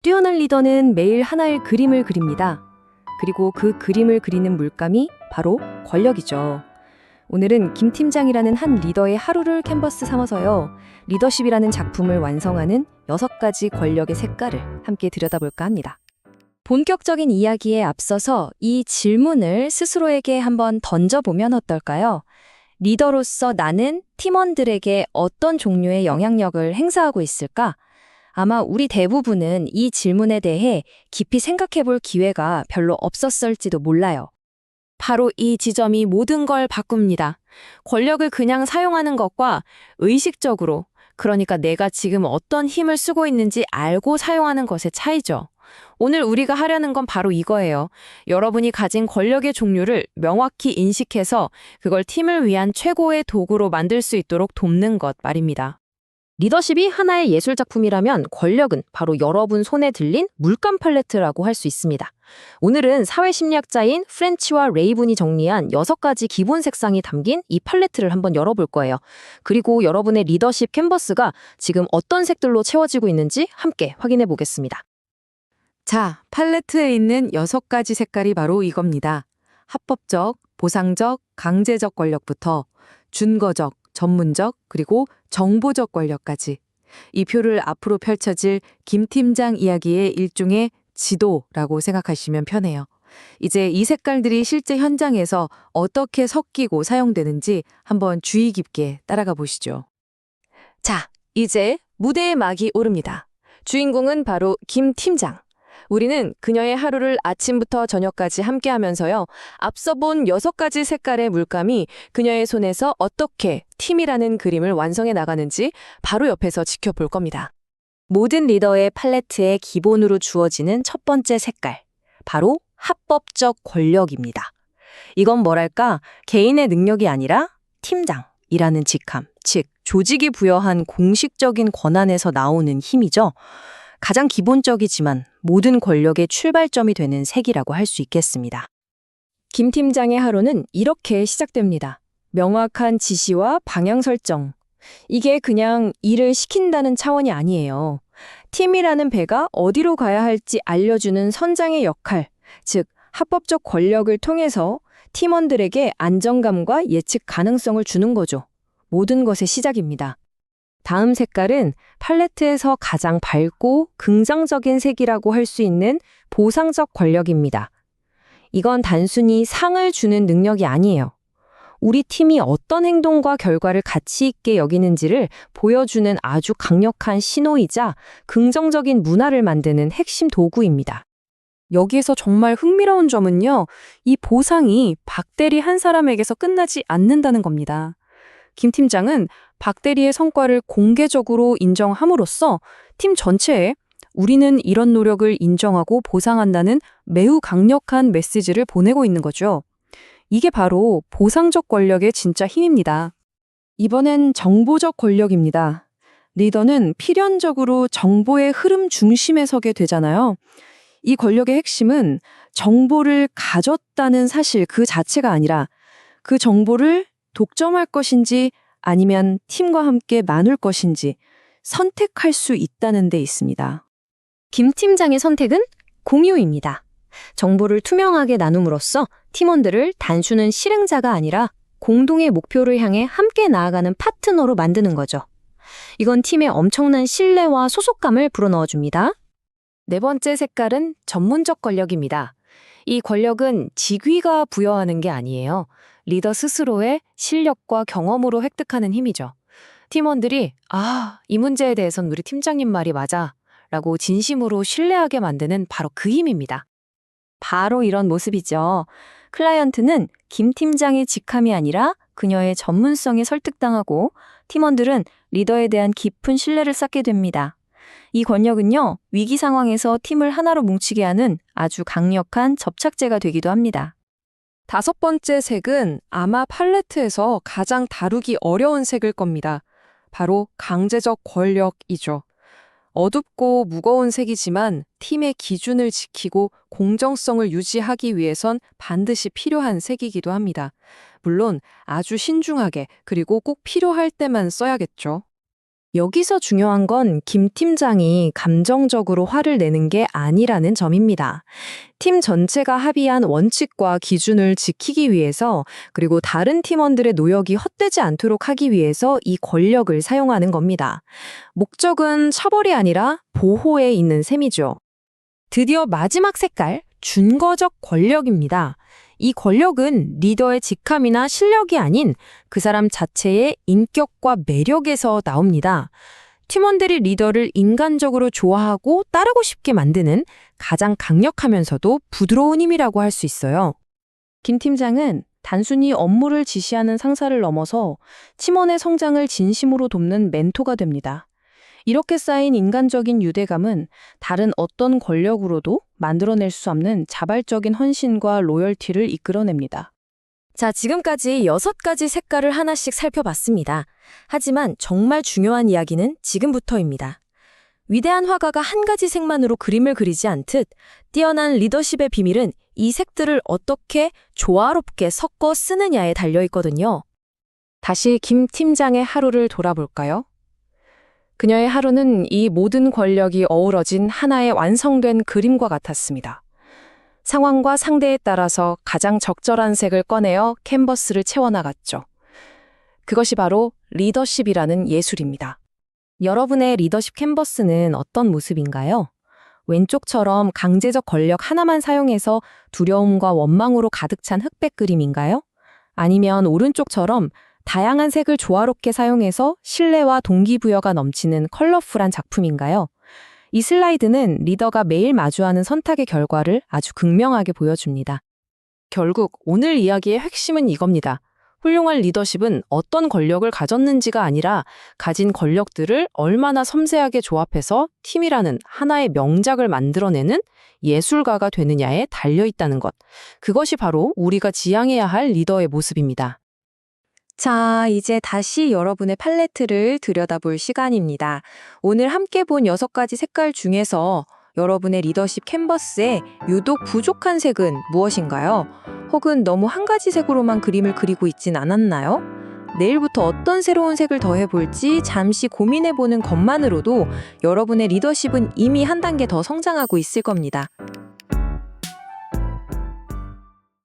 뛰어난 리더는 매일 하나의 그림을 그립니다. 그리고 그 그림을 그리는 물감이 바로 권력이죠. 오늘은 김 팀장이라는 한 리더의 하루를 캔버스 삼아서요. 리더십이라는 작품을 완성하는 6가지 권력의 색깔을 함께 들여다볼까 합니다. 본격적인 이야기에 앞서서 이 질문을 스스로에게 한번 던져보면 어떨까요? 리더로서 나는 팀원들에게 어떤 종류의 영향력을 행사하고 있을까? 아마 우리 대부분은 이 질문에 대해 깊이 생각해 볼 기회가 별로 없었을지도 몰라요. 바로 이 지점이 모든 걸 바꿉니다. 권력을 그냥 사용하는 것과 의식적으로, 그러니까 내가 지금 어떤 힘을 쓰고 있는지 알고 사용하는 것의 차이죠. 오늘 우리가 하려는 건 바로 이거예요. 여러분이 가진 권력의 종류를 명확히 인식해서 그걸 팀을 위한 최고의 도구로 만들 수 있도록 돕는 것 말입니다. 리더십이 하나의 예술작품이라면 권력은 바로 여러분 손에 들린 물감 팔레트라고 할 수 있습니다. 오늘은 사회심리학자인 프렌치와 레이븐이 정리한 6가지 기본 색상이 담긴 이 팔레트를 한번 열어볼 거예요. 그리고 여러분의 리더십 캔버스가 지금 어떤 색들로 채워지고 있는지 함께 확인해 보겠습니다. 자, 팔레트에 있는 6가지 색깔이 바로 이겁니다. 합법적, 보상적, 강제적 권력부터 준거적, 전문적, 그리고 정보적 권력까지. 이 표를 앞으로 펼쳐질 김 팀장 이야기의 일종의 지도라고 생각하시면 편해요. 이제 이 색깔들이 실제 현장에서 어떻게 섞이고 사용되는지 한번 주의 깊게 따라가 보시죠. 자, 이제 무대의 막이 오릅니다. 주인공은 바로 김 팀장. 우리는 그녀의 하루를 아침부터 저녁까지 함께 하면서요. 앞서 본 6가지 색깔의 물감이 그녀의 손에서 어떻게 팀이라는 그림을 완성해 나가는지 바로 옆에서 지켜볼 겁니다. 모든 리더의 팔레트에 기본으로 주어지는 첫 번째 색깔, 바로 합법적 권력입니다. 이건 뭐랄까, 개인의 능력이 아니라 팀장이라는 직함, 즉 조직이 부여한 공식적인 권한에서 나오는 힘이죠. 가장 기본적이지만 모든 권력의 출발점이 되는 색이라고 할 수 있겠습니다. 김 팀장의 하루는 이렇게 시작됩니다. 명확한 지시와 방향 설정. 이게 그냥 일을 시킨다는 차원이 아니에요. 팀이라는 배가 어디로 가야 할지 알려주는 선장의 역할, 즉 합법적 권력을 통해서 팀원들에게 안정감과 예측 가능성을 주는 거죠. 모든 것의 시작입니다. 다음 색깔은 팔레트에서 가장 밝고 긍정적인 색이라고 할 수 있는 보상적 권력입니다. 이건 단순히 상을 주는 능력이 아니에요. 우리 팀이 어떤 행동과 결과를 가치 있게 여기는지를 보여주는 아주 강력한 신호이자 긍정적인 문화를 만드는 핵심 도구입니다. 여기에서 정말 흥미로운 점은요, 이 보상이 박 대리 한 사람에게서 끝나지 않는다는 겁니다. 김 팀장은 박 대리의 성과를 공개적으로 인정함으로써 팀 전체에 우리는 이런 노력을 인정하고 보상한다는 매우 강력한 메시지를 보내고 있는 거죠. 이게 바로 보상적 권력의 진짜 힘입니다. 이번엔 정보적 권력입니다. 리더는 필연적으로 정보의 흐름 중심에 서게 되잖아요. 이 권력의 핵심은 정보를 가졌다는 사실 그 자체가 아니라 그 정보를 독점할 것인지 아니면 팀과 함께 나눌 것인지 선택할 수 있다는 데 있습니다. 김 팀장의 선택은 공유입니다. 정보를 투명하게 나눔으로써 팀원들을 단순한 실행자가 아니라 공동의 목표를 향해 함께 나아가는 파트너로 만드는 거죠. 이건 팀에 엄청난 신뢰와 소속감을 불어넣어줍니다. 네 번째 색깔은 전문적 권력입니다. 이 권력은 직위가 부여하는 게 아니에요. 리더 스스로의 실력과 경험으로 획득하는 힘이죠. 팀원들이 이 문제에 대해선 우리 팀장님 말이 맞아 라고 진심으로 신뢰하게 만드는 바로 그 힘입니다. 바로 이런 모습이죠. 클라이언트는 김 팀장의 직함이 아니라 그녀의 전문성에 설득당하고 팀원들은 리더에 대한 깊은 신뢰를 쌓게 됩니다. 이 권력은요, 위기 상황에서 팀을 하나로 뭉치게 하는 아주 강력한 접착제가 되기도 합니다. 5번째 색은 아마 팔레트에서 가장 다루기 어려운 색일 겁니다. 바로 강제적 권력이죠. 어둡고 무거운 색이지만 팀의 기준을 지키고 공정성을 유지하기 위해선 반드시 필요한 색이기도 합니다. 물론 아주 신중하게 그리고 꼭 필요할 때만 써야겠죠. 여기서 중요한 건 김 팀장이 감정적으로 화를 내는 게 아니라는 점입니다. 팀 전체가 합의한 원칙과 기준을 지키기 위해서, 그리고 다른 팀원들의 노력이 헛되지 않도록 하기 위해서 이 권력을 사용하는 겁니다. 목적은 처벌이 아니라 보호에 있는 셈이죠. 드디어 마지막 색깔, 준거적 권력입니다. 이 권력은 리더의 직함이나 실력이 아닌 그 사람 자체의 인격과 매력에서 나옵니다. 팀원들이 리더를 인간적으로 좋아하고 따르고 싶게 만드는 가장 강력하면서도 부드러운 힘이라고 할 수 있어요. 김 팀장은 단순히 업무를 지시하는 상사를 넘어서 팀원의 성장을 진심으로 돕는 멘토가 됩니다. 이렇게 쌓인 인간적인 유대감은 다른 어떤 권력으로도 만들어낼 수 없는 자발적인 헌신과 로열티를 이끌어냅니다. 자, 지금까지 6가지 색깔을 하나씩 살펴봤습니다. 하지만 정말 중요한 이야기는 지금부터입니다. 위대한 화가가 한 가지 색만으로 그림을 그리지 않듯 뛰어난 리더십의 비밀은 이 색들을 어떻게 조화롭게 섞어 쓰느냐에 달려 있거든요. 다시 김 팀장의 하루를 돌아볼까요? 그녀의 하루는 이 모든 권력이 어우러진 하나의 완성된 그림과 같았습니다. 상황과 상대에 따라서 가장 적절한 색을 꺼내어 캔버스를 채워나갔죠. 그것이 바로 리더십이라는 예술입니다. 여러분의 리더십 캔버스는 어떤 모습인가요? 왼쪽처럼 강제적 권력 하나만 사용해서 두려움과 원망으로 가득 찬 흑백 그림인가요? 아니면 오른쪽처럼 다양한 색을 조화롭게 사용해서 신뢰와 동기부여가 넘치는 컬러풀한 작품인가요? 이 슬라이드는 리더가 매일 마주하는 선택의 결과를 아주 극명하게 보여줍니다. 결국 오늘 이야기의 핵심은 이겁니다. 훌륭한 리더십은 어떤 권력을 가졌는지가 아니라 가진 권력들을 얼마나 섬세하게 조합해서 팀이라는 하나의 명작을 만들어내는 예술가가 되느냐에 달려있다는 것. 그것이 바로 우리가 지향해야 할 리더의 모습입니다. 자, 이제 다시 여러분의 팔레트를 들여다볼 시간입니다. 오늘 함께 본 6가지 색깔 중에서 여러분의 리더십 캔버스에 유독 부족한 색은 무엇인가요? 혹은 너무 한 가지 색으로만 그림을 그리고 있진 않았나요? 내일부터 어떤 새로운 색을 더해볼지 잠시 고민해보는 것만으로도 여러분의 리더십은 이미 한 단계 더 성장하고 있을 겁니다.